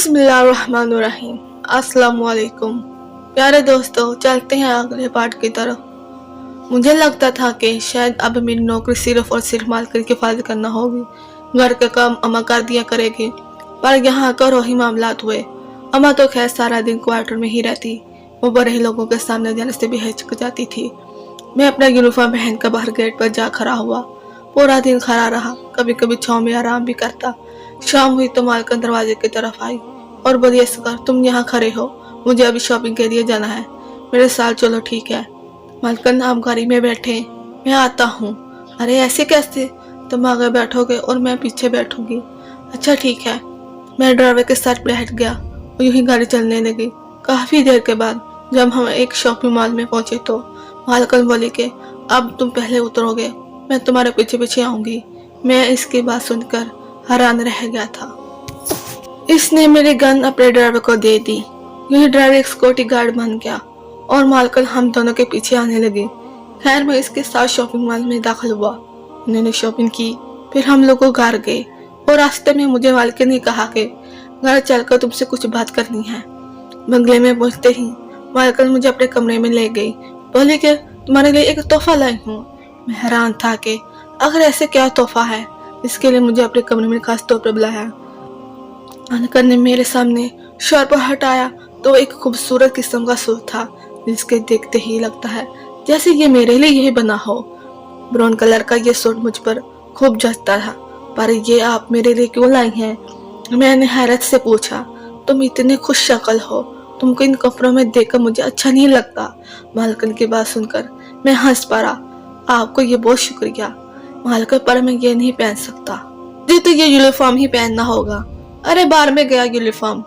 बिस्मिल्लाहिर्रहमानिर्रहीम। अस्सलामुअलैकुम प्यारे दोस्तों, चलते हैं अगले पार्ट की तरफ। मुझे लगता था कि शायद अब मेरी नौकरी सिर्फ और सिर्फ मालकिन की हिफाजत करना होगी, घर का काम अम्मा कर दिया करेगी। पर यहाँ आकर वही मामलात हुए। अम्मा तो खैर सारा दिन क्वार्टर में ही रहती, वो बड़े लोगों के सामने जाने से भी हिचक जाती थी। मैं अपना यूनिफॉर्म पहनकर बाहर गेट पर जा खड़ा हुआ। पूरा दिन खड़ा रहा, कभी कभी छाँव में आराम भी करता। शाम हुई तो मालकिन दरवाजे की तरफ आई और बोली, असगर तुम यहाँ खड़े हो, मुझे अभी शॉपिंग के लिए जाना है। मेरे साथ चलो। ठीक है मालकिन, आप गाड़ी में बैठे, मैं आता हूँ। अरे ऐसे कैसे? तुम आगे बैठोगे और मैं पीछे बैठूंगी। अच्छा ठीक है। मैं ड्राइवर के साथ बैठ गया और यूं ही गाड़ी चलने लगी। काफी देर के बाद जब हम एक शॉपिंग मॉल में पहुंचे तो मालकिन बोली कि अब तुम पहले उतरोगे, मैं तुम्हारे पीछे पीछे आऊंगी। मैं इसकी बात सुनकर हैरान रह गया था। इसने मेरी गन अपने ड्राइवर को दे दी। यही ड्राइवर एक सिक्योरिटी गार्ड बन गया और मालकिन हम दोनों के पीछे आने लगी। खैर मैं इसके साथ शॉपिंग मॉल में दाखिल हुआ। उन्होंने शॉपिंग की, फिर हम लोग घर गए और रास्ते में मुझे मालकिन ने कहा कि घर चलकर तुमसे कुछ बात करनी है। बंगले में पहुंचते ही मालकिन मुझे अपने कमरे में ले गई। बोली कि तुम्हारे लिए एक तोहफा लाई हूँ। मैं हैरान था कि आखिर ऐसे क्या तोहफा है, इसके लिए मुझे अपने कमरे में खास तौर पर बुलाया। मालकिन ने मेरे सामने शॉल पर हटाया तो एक खूबसूरत किस्म का सूट था, जिसके देखते ही लगता है जैसे ये मेरे लिए ही बना हो। ब्राउन कलर का ये सूट मुझ पर खूब जचता था। पर ये आप मेरे लिए क्यों लाई हैं? मैंने हैरत से पूछा। तुम इतने खुश शक्ल हो, तुमको इन कपड़ों में देखकर मुझे अच्छा नहीं लगता। मालकिन की बात सुनकर मैं हंस पड़ा। आपको ये बहुत शुक्रिया मालकिन, पर मैं ये नहीं पहन सकता। जी तो ये यूनिफॉर्म ही पहनना होगा। अरे बाहर में गया यूनिफॉर्म,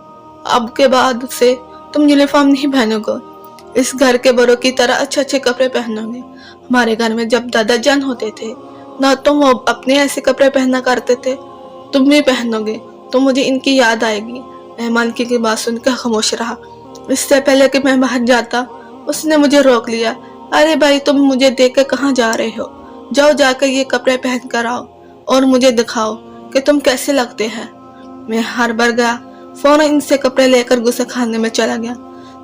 अब के बाद से तुम यूनिफॉर्म नहीं पहनोगे। इस घर के बड़ों की तरह अच्छे अच्छे कपड़े पहनोगे। हमारे घर में जब दादा जान होते थे ना, तुम वो अपने ऐसे कपड़े पहना करते थे, तुम भी पहनोगे तो मुझे इनकी याद आएगी। मैं मालकिन की बात सुनकर खामोश रहा। इससे पहले कि मैं बाहर जाता उसने मुझे रोक लिया। अरे भाई, तुम मुझे देख कर कहाँ जा रहे हो? जाओ जाकर ये कपड़े पहन कर आओ और मुझे दिखाओ कि तुम कैसे लगते हैं। मैं हर बार गया, फौरन इनसे कपड़े लेकर गुस्सा खाने में चला गया।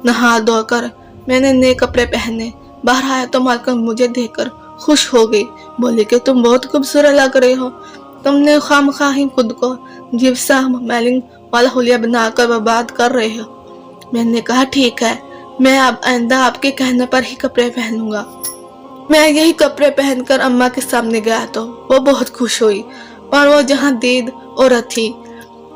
नहा धोकर मैंने नए कपड़े पहने। बाहर आया तो मालकिन मुझे देखकर खुश हो गई। बोली कि तुम बहुत खूबसूरत लग रहे हो। तुमने खामखा ही खुद को जीव सा मैलिंग वाला हुलिया बनाकर बर्बाद कर रहे हो। मैंने कहा ठीक है, मैं अब आइंदा आपके कहने पर ही कपड़े पहनूंगा। मैं यही कपड़े पहनकर अम्मा के सामने गया तो वो बहुत खुश हुई और वो जहाँ दीद औरत थी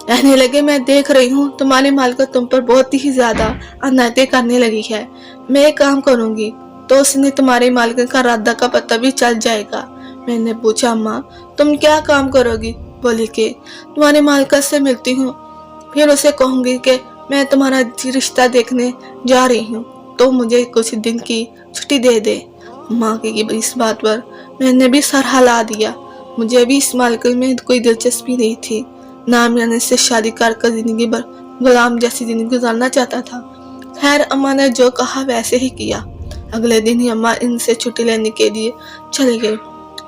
कहने लगे, मैं देख रही हूँ तुम्हारी मालकिन तुम पर बहुत ही ज्यादा अनैतिक करने लगी है। मैं एक काम करूंगी तो उसने तुम्हारी मालकिन का राधा का पता भी चल जाएगा। मैंने पूछा, अम्मा तुम क्या काम करोगी? बोली कि तुम्हारी मालकिन से मिलती हूँ, फिर उसे कहूंगी कि मैं तुम्हारा रिश्ता देखने जा रही हूँ, तो मुझे कुछ दिन की छुट्टी दे दे। माँ की इस बात पर मैंने भी सर हिला दिया। मुझे भी इस मालकिन में कोई दिलचस्पी नहीं थी, ना मैं इससे शादी कर जिंदगी भर गुलाम जैसी जिंदगी गुजारना चाहता था। खैर अम्मा ने जो कहा वैसे ही किया। अगले दिन ही अम्मा इनसे छुट्टी लेने के लिए चली गई।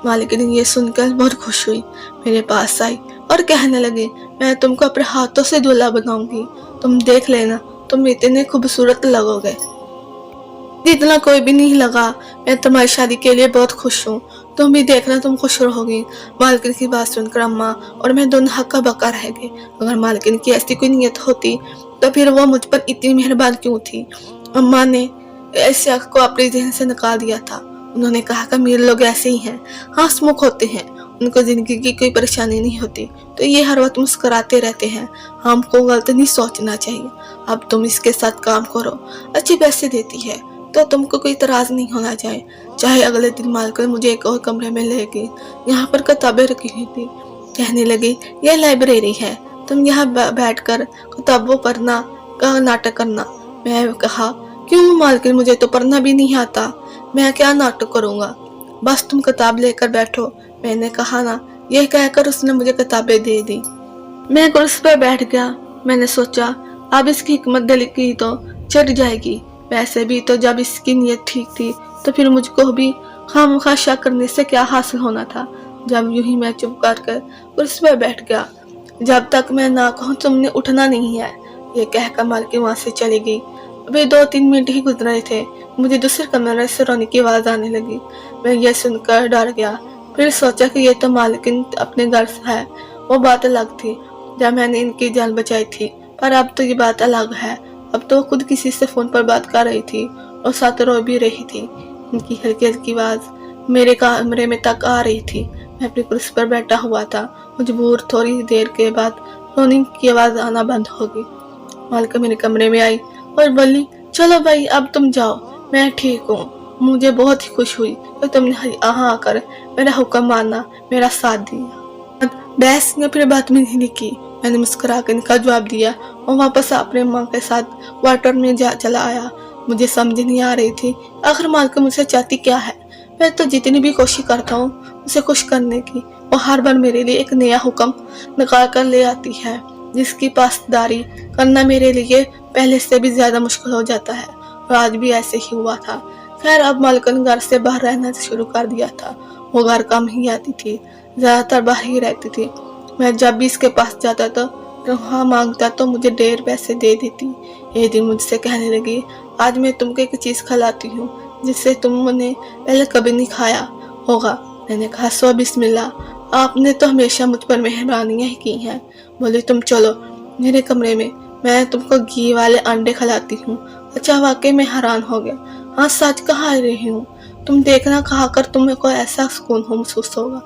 मालकिन ये सुनकर बहुत खुश हुई, मेरे पास आई और कहने लगी, मैं तुमको अपने हाथों से दूल्हा बनाऊंगी, तुम देख लेना, तुम इतने खूबसूरत लगोगे। इतना कोई भी नहीं लगा। मैं तुम्हारी शादी के लिए बहुत खुश हूँ, तुम भी देखना, तुम खुश रहोगी। मालकिन की बात सुनकर अम्मा और मैं दोनों हक्का बक्का रह गए। अगर मालकिन की ऐसी कोई नीयत होती तो फिर वो मुझ पर इतनी मेहरबान क्यों थी? अम्मा ने इस शक को अपने जहन से निकाल दिया था। उन्होंने कहा कि अमीर लोग ऐसे ही हैं, हंसमुख होते हैं, उनको जिंदगी की कोई परेशानी नहीं होती तो ये हर वक्त मुस्कुराते रहते हैं, हमको गलत नहीं सोचना चाहिए। अब तुम इसके साथ काम करो, अच्छे पैसे देती है तो तुमको कोई इतराज नहीं होना चाहिए। चाहे अगले दिन मालकिन मुझे एक और कमरे में ले गई। यहाँ पर किताबें रखी हुई थी। कहने लगी, यह लाइब्रेरी है, तुम यहाँ बैठकर किताबों पढ़ना का नाटक करना। मैं कहा, क्यों मालकिन, मुझे तो पढ़ना भी नहीं आता, मैं क्या नाटक करूँगा, बस तुम किताब लेकर बैठो। मैंने कहा ना। यह कहकर उसने मुझे किताबें दे दी। मैं कुर्सी पर बैठ गया। मैंने सोचा अब इसकी हिकमत दिल की तो चढ़ जाएगी। वैसे भी तो जब इसकी नीयत ठीक थी तो फिर मुझको भी खामखा शक करने से क्या हासिल होना था। जब यूं ही मैं चुप कर कुर्सी पर बैठ गया। जब तक मैं ना कहूँ तुमने उठना नहीं है, ये कहकर मालकिन वहाँ से चली गई। अभी 2-3 मिनट ही गुजरे थे, मुझे दूसरे कमरे से रोने की आवाज़ आने लगी। मैं ये सुनकर डर गया, फिर सोचा कि ये तो मालकिन अपने घर से है। वो बात अलग थी जब मैंने इनकी जान बचाई थी, पर अब तो ये बात अलग है। अब तो वो खुद किसी से फ़ोन पर बात कर रही थी और साथ रो भी रही थी। इनकी हल्की हल्की आवाज़ मेरे कमरे में तक आ रही थी। मैं अपनी कुर्सी पर बैठा हुआ था, मजबूर। थोड़ी देर के बाद रोने की आवाज़ आना बंद हो गई। मालकिन मेरे कमरे में आई और बोली, चलो भाई अब तुम जाओ, मैं ठीक हूँ। मुझे बहुत ही खुश हुई कि तुमने यहाँ आकर मेरा हुक्म माना, मेरा साथ दिया। बहस या फिर बदतमीजी नहीं की। मैंने मुस्कुरा कर इनका जवाब दिया और वापस अपने माँ के साथ क्वार्टर में चला आया। मुझे समझ नहीं आ रही थी आखिर मालकिन मुझसे चाहती क्या है। मैं तो जितनी भी कोशिश करता हूँ उसे खुश करने की, वो हर बार मेरे लिए एक नया हुक्म निकाल कर ले आती है, जिसकी पासदारी करना मेरे लिए पहले से भी ज्यादा मुश्किल हो जाता है। और आज भी ऐसे ही हुआ था। खैर अब मालकिन घर से बाहर रहना शुरू कर दिया था। वो घर कम ही आती थी, ज्यादातर बाहर ही रहती थी। मैं जब भी इसके पास जाता तो हाँ मांगता तो मुझे ढेर पैसे दे देती। एक दिन मुझसे कहने लगी, आज मैं तुमको एक चीज खिलाती हूँ जिससे तुमने पहले कभी नहीं खाया होगा। मैंने कहा, सो बिस्मिल्लाह, आपने तो हमेशा मुझ पर मेहरबानियाँ ही की हैं। बोली, तुम चलो मेरे कमरे में, मैं तुमको घी वाले अंडे खिलाती हूँ। अच्छा, वाकई में हैरान हो गया। हाँ सच कहा रही हूँ, तुम देखना, खाकर तुम्हें को ऐसा सुकून हो महसूस होगा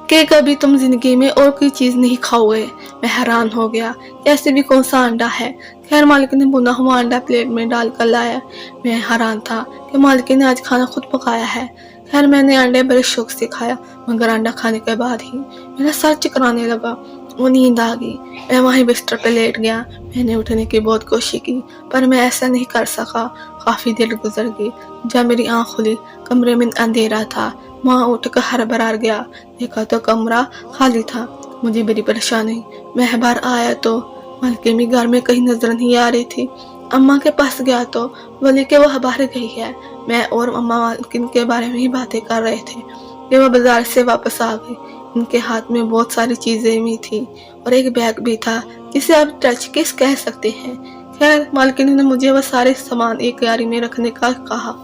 कि कभी तुम जिंदगी में और कोई चीज नहीं खाओगे। मैं हैरान हो गया, ऐसे भी कौन सा अंडा है। खैर मालिक ने भुना हुआ अंडा प्लेट में डालकर लाया। मैं हैरान था कि मालिक ने आज खाना खुद पकाया है। खैर मैंने अंडे बड़े शौक से खाया, मगर अंडा खाने के बाद ही मेरा सर चकराने लगा, वो नींद आ गई। मैं वहीं बिस्तर पर लेट गया। मैंने उठने की बहुत कोशिश की, पर मैं ऐसा नहीं कर सका। काफी देर गुजर गई। जब मेरी आँख खुली, कमरे में अंधेरा था। वहाँ उठकर हड़बड़ा गया, देखा तो कमरा खाली था। मुझे बड़ी परेशानी हुई। मैं बाहर आया तो मालकिन भी घर में कहीं नजर नहीं आ रही थी। अम्मा के पास गया तो बोले कि वो बाहर गई है। मैं और अम्मा मालकिन के बारे में ही बातें कर रहे थे कि वो बाजार से वापस आ गई। इनके हाथ में बहुत सारी चीजें भी थी और एक बैग भी था जिसे आप टच केस कह सकते हैं। खैर मालकिन ने मुझे वह सारे सामान एक गाड़ी में रखने का कहा,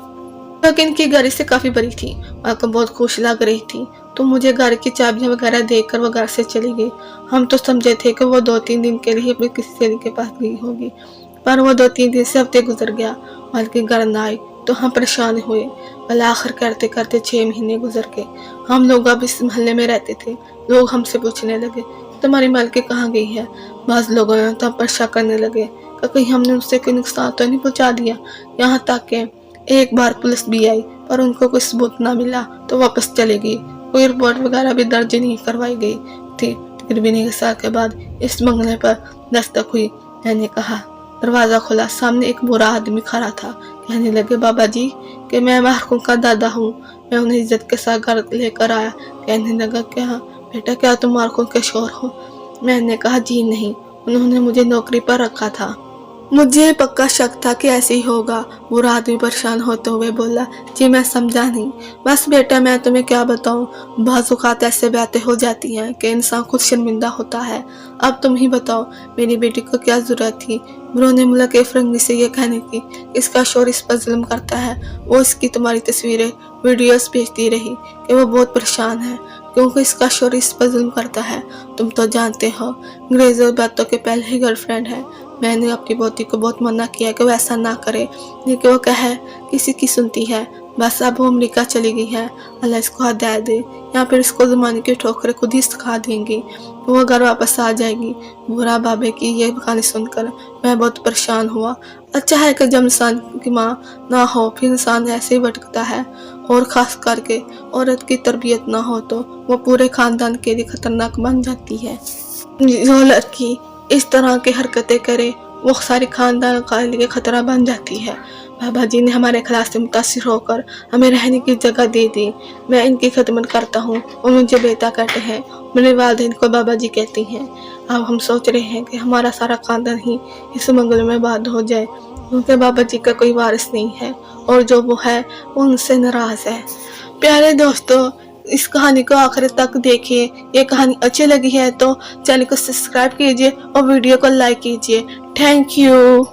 लेकिन इनकी गाड़ी से काफी बड़ी थी। मालकिन बहुत खुश लग रही थी तो मुझे गाड़ी की चाबियां वगैरह देकर वो घर से चली गई। हम तो समझे थे कि वो 2-3 दिन के लिए अपने किसी सहेली के पास गई होगी, पर वो 2-3 दिन से हफ्ते गुजर गया। मालकिन घर न आई तो हम परेशान हुए। भला आखिर करते करते 6 महीने गुजर गए। हम लोग अब इस मोहल्ले में रहते थे। लोग हमसे पूछने लगे, तुम्हारी मालकिन कहाँ गई है। बाज लोगों ने तो हम पर शक करने लगे कि कहीं हमने उससे कोई नुकसान तो नहीं पहुंचा दिया। यहाँ तक के एक बार पुलिस भी आई, पर उनको कोई सबूत न मिला तो वापस चले गई। कोई रिपोर्ट वगैरह भी दर्ज नहीं करवाई गई थी। तकरीबन 1 साल के बाद इस बंगले पर दस्तक हुई। मैंने कहा, दरवाजा खुला, सामने एक बुरा आदमी खड़ा था। कहने लगे, बाबा जी कि मैं मार्कूम का दादा हूँ। मैं उन्हें इज्जत के साथ घर लेकर आया। कहने लगा, क्या बेटा, क्या तुम मार्कूम के शोहर हो। मैंने कहा, जी नहीं, उन्होंने मुझे नौकरी पर रखा था। मुझे पक्का शक था कि ऐसे ही होगा। बुरा आदमी परेशान होते हुए बोला, जी मैं समझा नहीं। बस बेटा मैं तुम्हें क्या बताऊं, बाज़ औक़ात ऐसे बातें हो जाती हैं कि इंसान खुद शर्मिंदा होता है। अब तुम ही बताओ, मेरी बेटी को क्या जरूरत थी बुरोने मुल्क के फरंगी से ये कहने की इसका शोर इस पर जुल्म करता है। वो इसकी तुम्हारी तस्वीरें वीडियोस भेजती रही कि वो बहुत परेशान है क्योंकि इसका शोर इस पर जुल्म करता है। तुम तो जानते हो अंग्रेज़ों बातों के पहले ही गर्लफ्रेंड है। मैंने अपनी पोती को बहुत मना किया कि वो ऐसा ना करे, लेकिन वो कहे किसी की सुनती है। बस अब वो अमेरिका चली गई है। अल्लाह इसको हदायत दे, या फिर इसको ज़माने की ठोकरें खुद ही सिखा देंगी। वो घर वापस आ जाएगी। बुरा बाबे की ये कहानी सुनकर मैं बहुत परेशान हुआ। अच्छा है कि जब इंसान की माँ ना हो फिर इंसान ऐसे ही भटकता है, और ख़ास करके औरत की तरबियत ना हो तो वो पूरे ख़ानदान के लिए ख़तरनाक बन जाती है। जो लड़की इस तरह की हरकतें करे वो सारी खानदान के लिए खतरा बन जाती है। बाबा जी ने हमारे अखलाक से मुतासिर होकर हमें रहने की जगह दे दी। मैं इनकी खिदमत करता हूँ और मुझे बेटा कहते हैं। मेरे वालिदैन को बाबा जी कहती हैं। अब हम सोच रहे हैं कि हमारा सारा खानदान ही इस मंगल में बाद हो जाए, क्योंकि बाबा जी का कोई वारिस नहीं है और जो वो है वो उनसे नाराज है। प्यारे दोस्तों, اس کہانی کو آخر تک دیکھیں۔ یہ کہانی اچھی لگی ہے تو چینل کو سبسکرائب کیجیے اور ویڈیو کو لائک کیجیے۔ Thank you.